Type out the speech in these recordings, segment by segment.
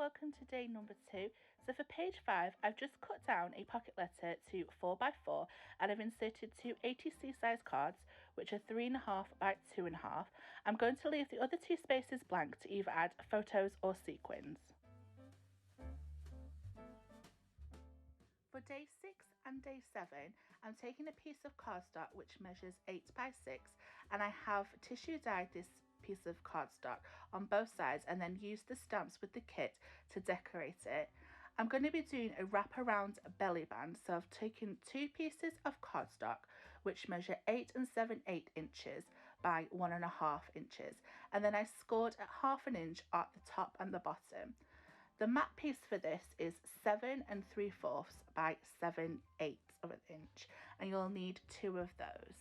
welcome to day number 2. So for page 5, I've just cut down a pocket letter to 4x4 and I've inserted 2 ATC size cards, which are 3.5 by 2.5. I'm going to leave the other 2 spaces blank to either add photos or sequins. For day 6 and day 7, I'm taking a piece of cardstock which measures 8x6 and I have tissue dyed this piece of cardstock on both sides and then use the stamps with the kit to decorate it. I'm going to be doing a wraparound belly band, so I've taken 2 pieces of cardstock which measure 8 7/8 inches by 1.5 inches, and then I scored at 1/2 inch at the top and the bottom. The mat piece for this is 7 3/4 by 7/8 of an inch, and you'll need 2 of those.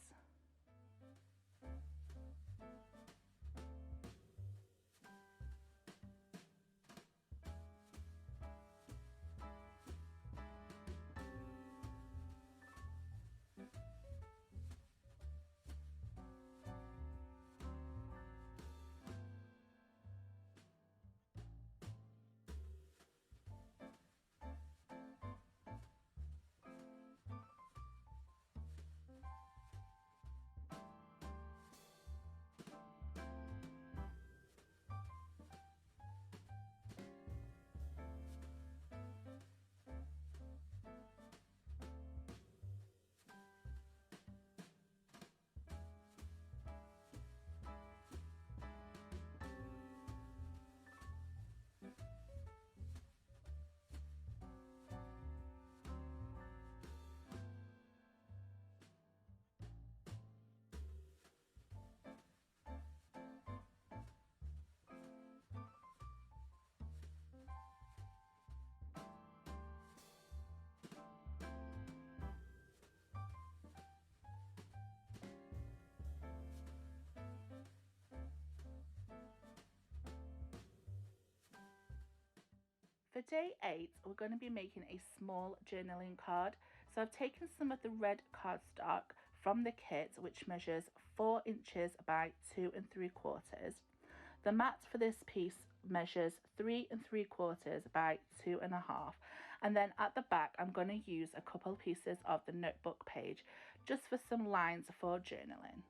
For day 8, we're going to be making a small journaling card. So I've taken some of the red cardstock from the kit, which measures 4 inches by 2 3/4. The mat for this piece measures 3 3/4 by 2.5. And then at the back, I'm going to use a couple pieces of the notebook page just for some lines for journaling.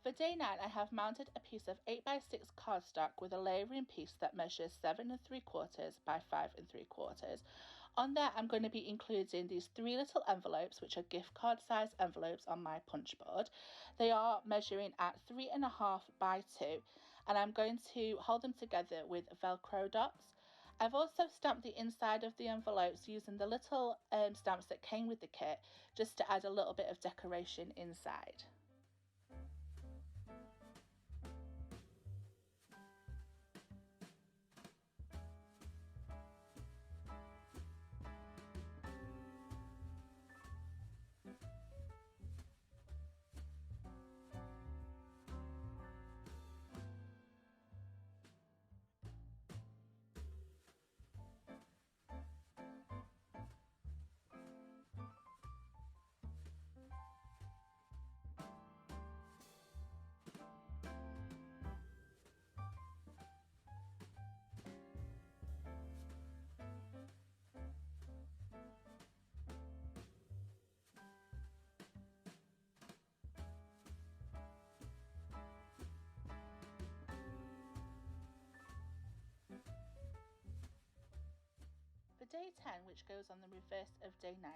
For day 9, I have mounted a piece of 8x6 cardstock with a layering piece that measures 7 3/4 by 5 3/4. On there, I'm going to be including these 3 little envelopes, which are gift card size envelopes on my punch board. They are measuring at 3.5 by 2, and I'm going to hold them together with Velcro dots. I've also stamped the inside of the envelopes using the little stamps that came with the kit, just to add a little bit of decoration inside. For day 10, which goes on the reverse of day 9,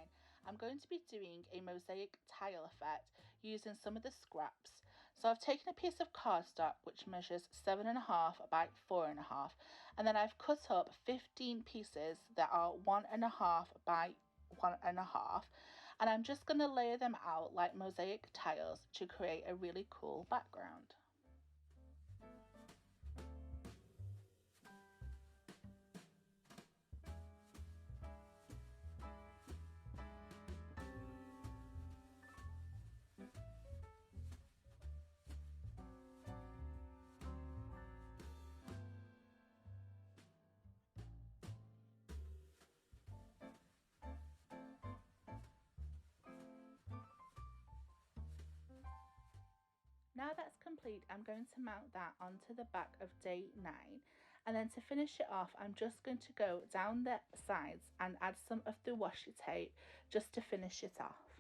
I'm going to be doing a mosaic tile effect using some of the scraps. So I've taken a piece of cardstock which measures 7.5 by 4.5, and then I've cut up 15 pieces that are 1.5 by 1.5, and I'm just going to layer them out like mosaic tiles to create a really cool background. complete, I'm going to mount that onto the back of day 9. And then to finish it off, I'm just going to go down the sides and add some of the washi tape just to finish it off.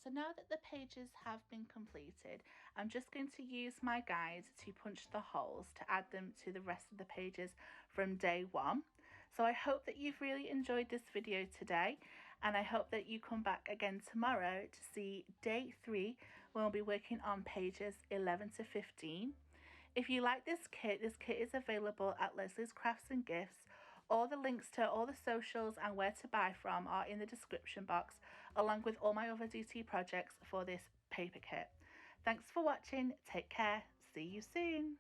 So now that the pages have been completed, I'm just going to use my guide to punch the holes to add them to the rest of the pages from day 1. So I hope that you've really enjoyed this video today, and I hope that you come back again tomorrow to see day 3 when we'll be working on pages 11 to 15. If you like this kit is available at Lesley's Crafts and Gifts. All the links to all the socials and where to buy from are in the description box, along with all my other DT projects for this paper kit. Thanks for watching, take care, see you soon.